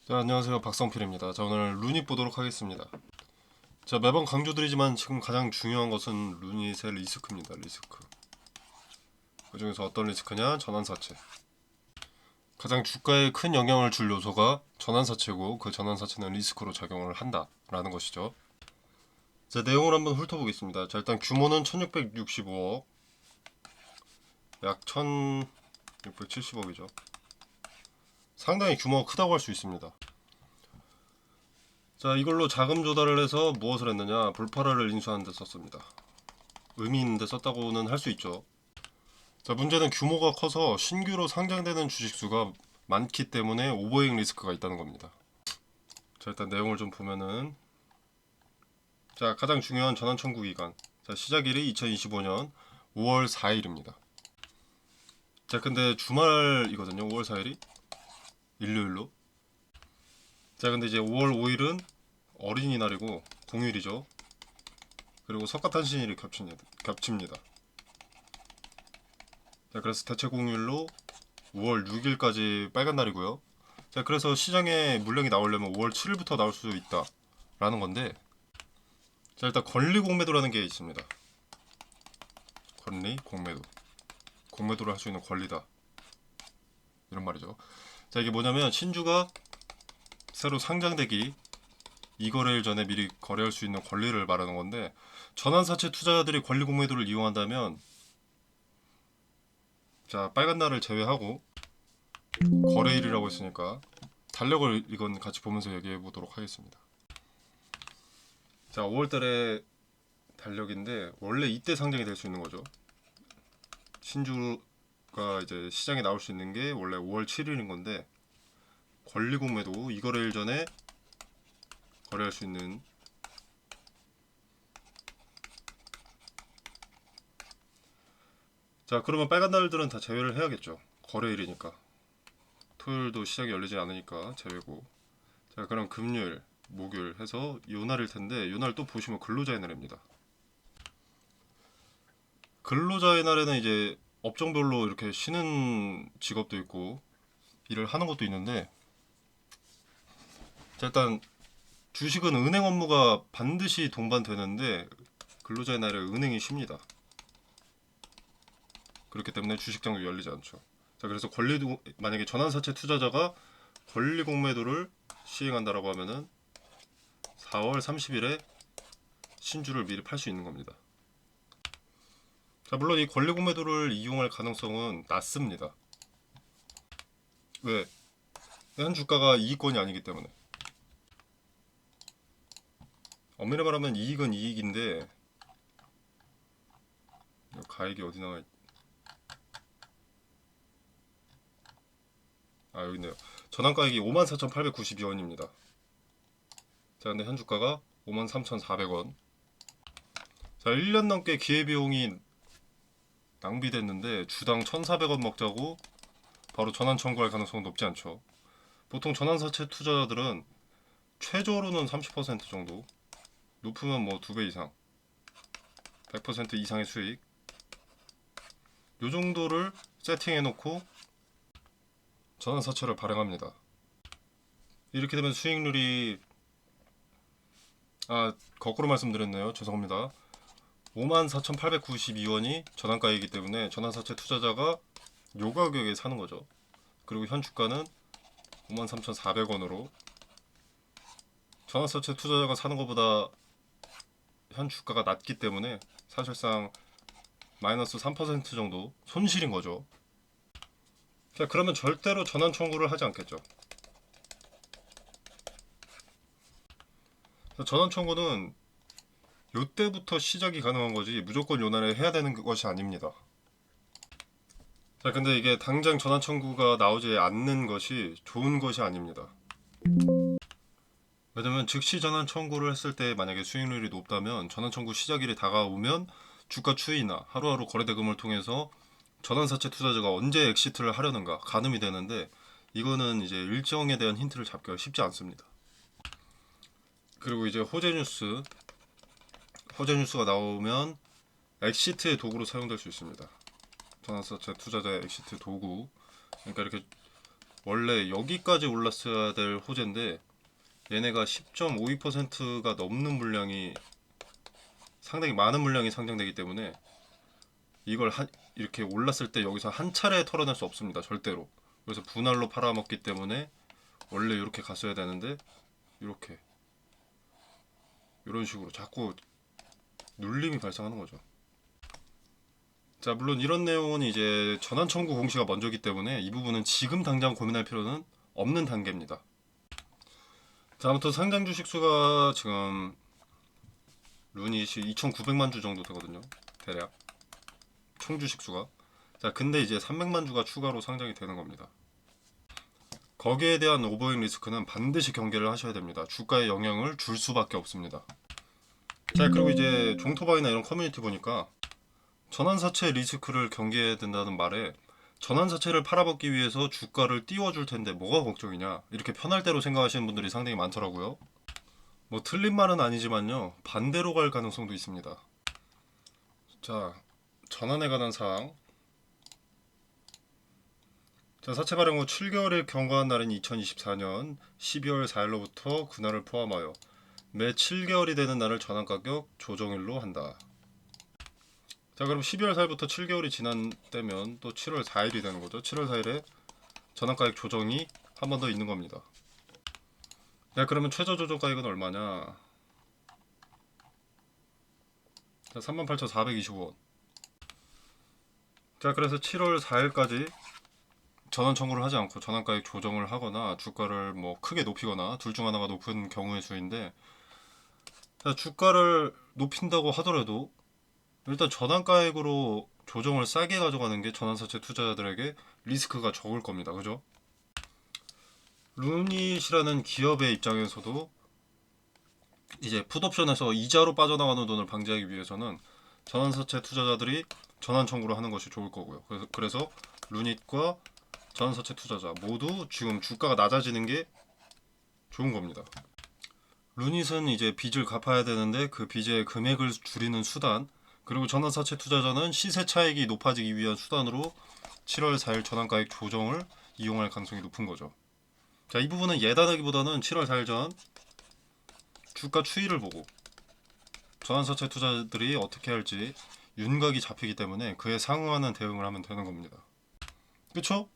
자, 안녕하세요. 박성필입니다. 자, 오늘 루닛 보도록 하겠습니다. 자, 매번 강조드리지만 지금 가장 중요한 것은 루닛의 리스크입니다. 리스크. 그 중에서 어떤 리스크냐? 전환사채. 가장 주가에 큰 영향을 줄 요소가 전환사채고 그 전환사채는 리스크로 작용을 한다라는 것이죠. 자, 내용을 한번 훑어보겠습니다. 자, 일단 규모는 1665억, 약 1670억이죠. 상당히 규모가 크다고 할 수 있습니다. 자, 이걸로 자금 조달을 해서 무엇을 했느냐? 볼파라를 인수하는 데 썼습니다. 의미 있는데 썼다고는 할 수 있죠. 자, 문제는 규모가 커서 신규로 상장되는 주식수가 많기 때문에 오버행 리스크가 있다는 겁니다. 자, 일단 내용을 좀 보면은, 자, 가장 중요한 전환 청구 기간. 자, 시작일이 2025년 5월 4일입니다. 자, 근데 주말이거든요. 5월 4일이 일요일로. 자, 근데 이제 5월 5일은 어린이날이고 공휴일이죠. 그리고 석가탄신일이 겹칩니다. 자, 그래서 대체 공휴일로 5월 6일까지 빨간 날이고요. 자, 그래서 시장에 물량이 나오려면 5월 7일부터 나올 수 있다라는 건데, 자, 일단 권리 공매도라는 게 있습니다. 권리 공매도. 공매도를 할 수 있는 권리다. 이런 말이죠. 자, 이게 뭐냐면 신주가 새로 상장되기 2거래일 전에 미리 거래할 수 있는 권리를 말하는 건데, 전환사채 투자자들이 권리 공매도를 이용한다면, 자, 빨간 날을 제외하고 거래일이라고 했으니까 달력을 이건 같이 보면서 얘기해 보도록 하겠습니다. 자, 5월달에 달력인데 원래 이때 상장이 될 수 있는 거죠. 신주가 이제 시장에 나올 수 있는 게 원래 5월 7일인 건데 권리 공매도 이거래일 전에 거래할 수 있는. 자, 그러면 빨간 날들은 다 제외를 해야겠죠. 거래일이니까. 토요일도 시장이 열리지 않으니까 제외고. 자, 그럼 금요일, 목요일 해서 요 날일 텐데 요 날 또 보시면 근로자의 날입니다. 근로자의 날에는 이제 업종별로 이렇게 쉬는 직업도 있고 일을 하는 것도 있는데, 자, 일단 주식은 은행 업무가 반드시 동반되는데 근로자의 날에 은행이 쉽니다. 그렇기 때문에 주식장도 열리지 않죠. 자, 그래서 만약에 전환사채 투자자가 권리 공매도를 시행한다라고 하면은 4월 30일에 신주를 미리 팔 수 있는 겁니다. 자, 물론 이 권리 공매도를 이용할 가능성은 낮습니다. 왜? 한 주가가 이익권이 아니기 때문에. 엄밀히 말하면 이익은 이익인데 가액이 어디 나와 있... 아, 여기 있네요. 전환가액이 54,892원입니다. 자, 근데 현 주가가 53,400원. 자, 1년 넘게 기회비용이 낭비됐는데 주당 1,400원 먹자고 바로 전환 청구할 가능성은 높지 않죠. 보통 전환사채 투자자들은 최저로는 30% 정도, 높으면 뭐 2배 이상, 100% 이상의 수익, 요 정도를 세팅해놓고 전환사채를 발행합니다. 이렇게 되면 수익률이, 거꾸로 말씀드렸네요. 죄송합니다. 54,892원이 전환가이기 때문에 전환사채 투자자가 요 가격에 사는 거죠. 그리고 현 주가는 53,400원으로 전환사채 투자자가 사는 것보다 현 주가가 낮기 때문에 사실상 마이너스 3% 정도 손실인 거죠. 자, 그러면 절대로 전환 청구를 하지 않겠죠. 전환 청구는 요때부터 시작이 가능한 거지 무조건 요 날에 해야 되는 것이 아닙니다. 자, 근데 이게 당장 전환 청구가 나오지 않는 것이 좋은 것이 아닙니다. 왜냐면 즉시 전환 청구를 했을 때 만약에 수익률이 높다면 전환 청구 시작일이 다가오면 주가 추이나 하루하루 거래 대금을 통해서 전환사채 투자자가 언제 엑시트를 하려는가 가늠이 되는데, 이거는 이제 일정에 대한 힌트를 잡기가 쉽지 않습니다. 그리고 이제 호재뉴스가 나오면 엑시트의 도구로 사용될 수 있습니다. 전환사채 투자자의 엑시트 도구. 그러니까 이렇게 원래 여기까지 올랐어야 될 호재인데 얘네가 10.52%가 넘는 물량이 상당히 많은 물량이 상장되기 때문에 이걸 이렇게 올랐을 때 여기서 한 차례 털어낼 수 없습니다. 절대로. 그래서 분할로 팔아먹기 때문에 원래 이렇게 갔어야 되는데 이렇게 이런 식으로 자꾸 눌림이 발생하는 거죠. 자, 물론 이런 내용은 이제 전환 청구 공시가 먼저기 때문에 이 부분은 지금 당장 고민할 필요는 없는 단계입니다. 자, 아무튼 상장 주식 수가 지금 루닛이 2,900만 주 정도 되거든요. 대략 총 주식 수가. 자, 근데 이제 300만 주가 추가로 상장이 되는 겁니다. 거기에 대한 오버행 리스크는 반드시 경계를 하셔야 됩니다. 주가에 영향을 줄 수밖에 없습니다. 자, 그리고 이제 종토바이나 이런 커뮤니티 보니까 전환사채 리스크를 경계해야 된다는 말에 전환사채를 팔아먹기 위해서 주가를 띄워줄 텐데 뭐가 걱정이냐, 이렇게 편할 대로 생각하시는 분들이 상당히 많더라고요. 뭐 틀린 말은 아니지만요, 반대로 갈 가능성도 있습니다. 자, 전환에 관한 사항. 자, 사채 발행 후 7개월을 경과한 날인 2024년 12월 4일로부터 그날을 포함하여 매 7개월이 되는 날을 전환가격 조정일로 한다. 자, 그럼 12월 4일부터 7개월이 지난 때면 또 7월 4일이 되는 거죠. 7월 4일에 전환가격 조정이 한 번 더 있는 겁니다. 자, 그러면 최저 조정가격은 얼마냐? 자, 38,425원. 자, 그래서 7월 4일까지 전환 청구를 하지 않고 전환가격 조정을 하거나 주가를 뭐 크게 높이거나 둘 중 하나가 높은 경우의 수인데, 자, 주가를 높인다고 하더라도 일단 전환가액으로 조정을 싸게 가져가는 게 전환사채 투자자들에게 리스크가 적을 겁니다. 그죠? 루닛이라는 기업의 입장에서도 이제 풋옵션에서 이자로 빠져나가는 돈을 방지하기 위해서는 전환사채 투자자들이 전환 청구를 하는 것이 좋을 거고요. 그래서 루닛과 전환사채 투자자 모두 지금 주가가 낮아지는 게 좋은 겁니다. 루닛은 이제 빚을 갚아야 되는데 그 빚의 금액을 줄이는 수단, 그리고 전환사채 투자자는 시세 차익이 높아지기 위한 수단으로 7월 4일 전환가액 조정을 이용할 가능성이 높은 거죠. 자, 이 부분은 예단하기보다는 7월 4일 전 주가 추이를 보고 전환사채 투자자들이 어떻게 할지 윤곽이 잡히기 때문에 그에 상응하는 대응을 하면 되는 겁니다. 그쵸?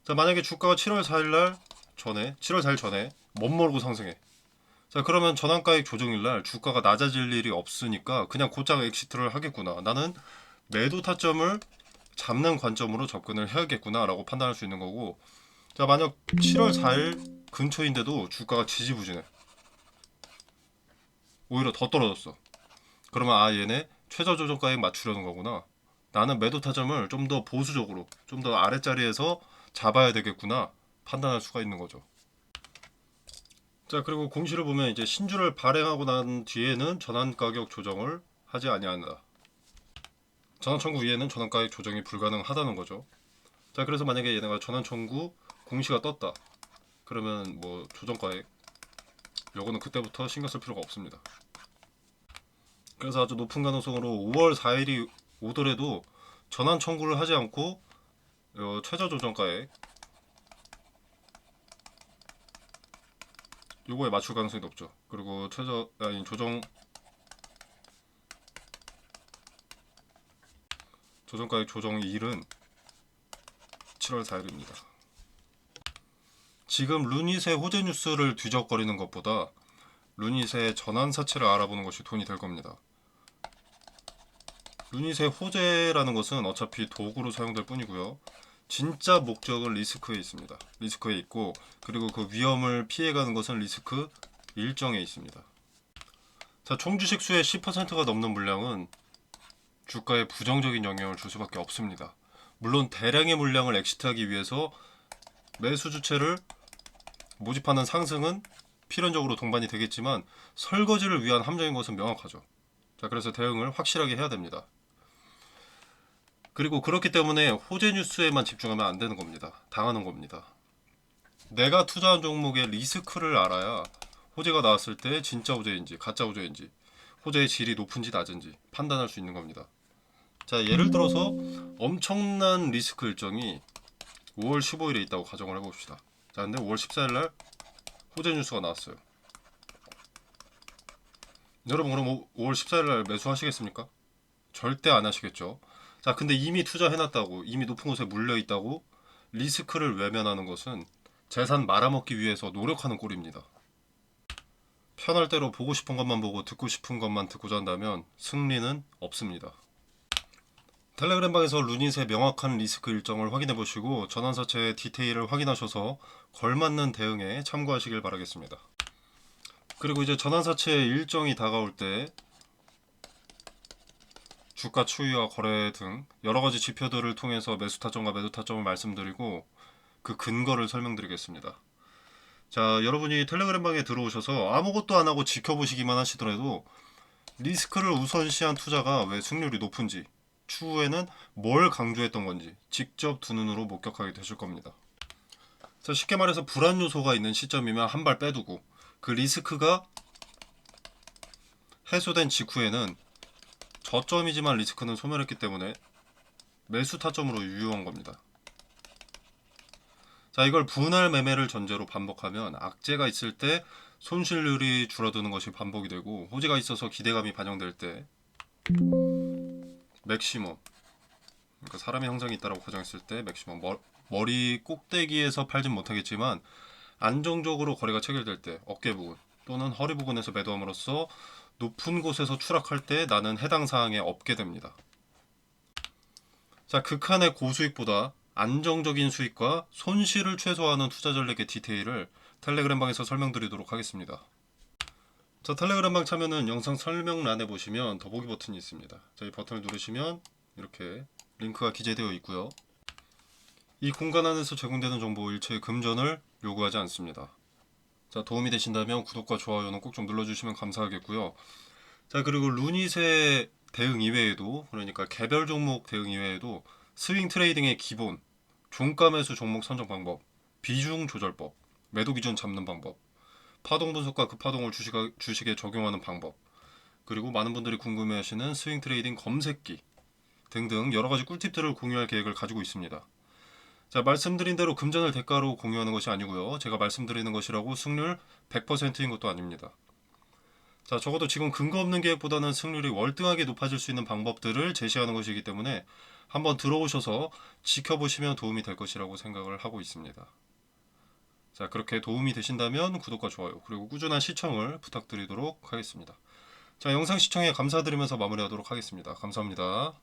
자, 만약에 주가가 7월 4일 날 전에 7월 4일 전에 멋모르고 상승해. 자, 그러면 전환가액 조정일날 주가가 낮아질 일이 없으니까 그냥 곧장 엑시트를 하겠구나, 나는 매도 타점을 잡는 관점으로 접근을 해야겠구나 라고 판단할 수 있는 거고, 자, 만약 7월 4일 근처인데도 주가가 지지부진해, 오히려 더 떨어졌어. 그러면 아, 얘네 최저 조정가액 맞추려는 거구나, 나는 매도 타점을 좀 더 보수적으로 좀 더 아랫자리에서 잡아야 되겠구나 판단할 수가 있는 거죠. 자, 그리고 공시를 보면 이제 신주를 발행하고 난 뒤에는 전환가격 조정을 하지 아니한다. 전환 청구 이후에는 전환가격 조정이 불가능하다는 거죠. 자, 그래서 만약에 얘네가 전환 청구 공시가 떴다, 그러면 뭐 조정가액 요거는 그때부터 신경 쓸 필요가 없습니다. 그래서 아주 높은 가능성으로 5월 4일이 오더라도 전환 청구를 하지 않고 최저 조정가액 요거에 맞출 가능성이 높죠. 그리고 조정가액 조정일은 7월 4일입니다. 지금 루닛의 호재 뉴스를 뒤적거리는 것보다 루닛의 전환사채를 알아보는 것이 돈이 될 겁니다. 루닛의 호재라는 것은 어차피 도구로 사용될 뿐이고요. 진짜 목적은 리스크에 있습니다. 리스크에 있고, 그리고 그 위험을 피해가는 것은 리스크 일정에 있습니다. 자, 총 주식 수의 10%가 넘는 물량은 주가에 부정적인 영향을 줄 수밖에 없습니다. 물론 대량의 물량을 엑시트하기 위해서 매수 주체를 모집하는 상승은 필연적으로 동반이 되겠지만 설거지를 위한 함정인 것은 명확하죠. 자, 그래서 대응을 확실하게 해야 됩니다. 그리고 그렇기 때문에 호재 뉴스에만 집중하면 안 되는 겁니다. 당하는 겁니다. 내가 투자한 종목의 리스크를 알아야 호재가 나왔을 때 진짜 호재인지 가짜 호재인지, 호재의 질이 높은지 낮은지 판단할 수 있는 겁니다. 자, 예를 들어서 엄청난 리스크 일정이 5월 15일에 있다고 가정을 해봅시다. 자, 근데 5월 14일날 호재 뉴스가 나왔어요. 여러분 그럼 5월 14일날 매수하시겠습니까? 절대 안 하시겠죠. 자, 근데 이미 투자해놨다고, 이미 높은 곳에 물려있다고 리스크를 외면하는 것은 재산 말아먹기 위해서 노력하는 꼴입니다. 편할 대로 보고 싶은 것만 보고 듣고 싶은 것만 듣고자 한다면 승리는 없습니다. 텔레그램 방에서 루닛의 명확한 리스크 일정을 확인해 보시고 전환사채의 디테일을 확인하셔서 걸맞는 대응에 참고하시길 바라겠습니다. 그리고 이제 전환사채의 일정이 다가올 때 주가 추이와 거래 등 여러가지 지표들을 통해서 매수 타점과 매도 타점을 말씀드리고 그 근거를 설명드리겠습니다. 자, 여러분이 텔레그램 방에 들어오셔서 아무것도 안 하고 지켜보시기만 하시더라도 리스크를 우선시한 투자가 왜 승률이 높은지, 추후에는 뭘 강조했던 건지 직접 두 눈으로 목격하게 되실 겁니다. 자, 쉽게 말해서 불안 요소가 있는 시점이면 한 발 빼두고 그 리스크가 해소된 직후에는 저점이지만 리스크는 소멸했기 때문에 매수 타점으로 유효한 겁니다. 자, 이걸 분할 매매를 전제로 반복하면 악재가 있을 때 손실률이 줄어드는 것이 반복이 되고 호재가 있어서 기대감이 반영될 때 맥시멈, 그러니까 사람의 형성이 있다고 가정했을 때 맥시멈, 머리 꼭대기에서 팔진 못하겠지만 안정적으로 거래가 체결될 때 어깨 부분 또는 허리 부분에서 매도함으로써 높은 곳에서 추락할 때 나는 해당 사항에 업게 됩니다. 자, 극한의 고수익보다 안정적인 수익과 손실을 최소화하는 투자 전략의 디테일을 텔레그램 방에서 설명드리도록 하겠습니다. 자, 텔레그램 방 참여는 영상 설명란에 보시면 더보기 버튼이 있습니다. 자, 이 버튼을 누르시면 이렇게 링크가 기재되어 있고요. 이 공간 안에서 제공되는 정보 일체의 금전을 요구하지 않습니다. 자, 도움이 되신다면 구독과 좋아요는 꼭 좀 눌러주시면 감사하겠고요. 자, 그리고 루닛의 대응 이외에도, 그러니까 개별 종목 대응 이외에도 스윙 트레이딩의 기본, 종가 매수 종목 선정 방법, 비중 조절법, 매도 기준 잡는 방법, 파동 분석과 그 파동을 주식에 적용하는 방법, 그리고 많은 분들이 궁금해하시는 스윙 트레이딩 검색기 등등 여러 가지 꿀팁들을 공유할 계획을 가지고 있습니다. 자, 말씀드린 대로 금전을 대가로 공유하는 것이 아니고요. 제가 말씀드리는 것이라고 승률 100%인 것도 아닙니다. 자, 적어도 지금 근거 없는 계획보다는 승률이 월등하게 높아질 수 있는 방법들을 제시하는 것이기 때문에 한번 들어오셔서 지켜보시면 도움이 될 것이라고 생각을 하고 있습니다. 자, 그렇게 도움이 되신다면 구독과 좋아요 그리고 꾸준한 시청을 부탁드리도록 하겠습니다. 자, 영상 시청에 감사드리면서 마무리하도록 하겠습니다. 감사합니다.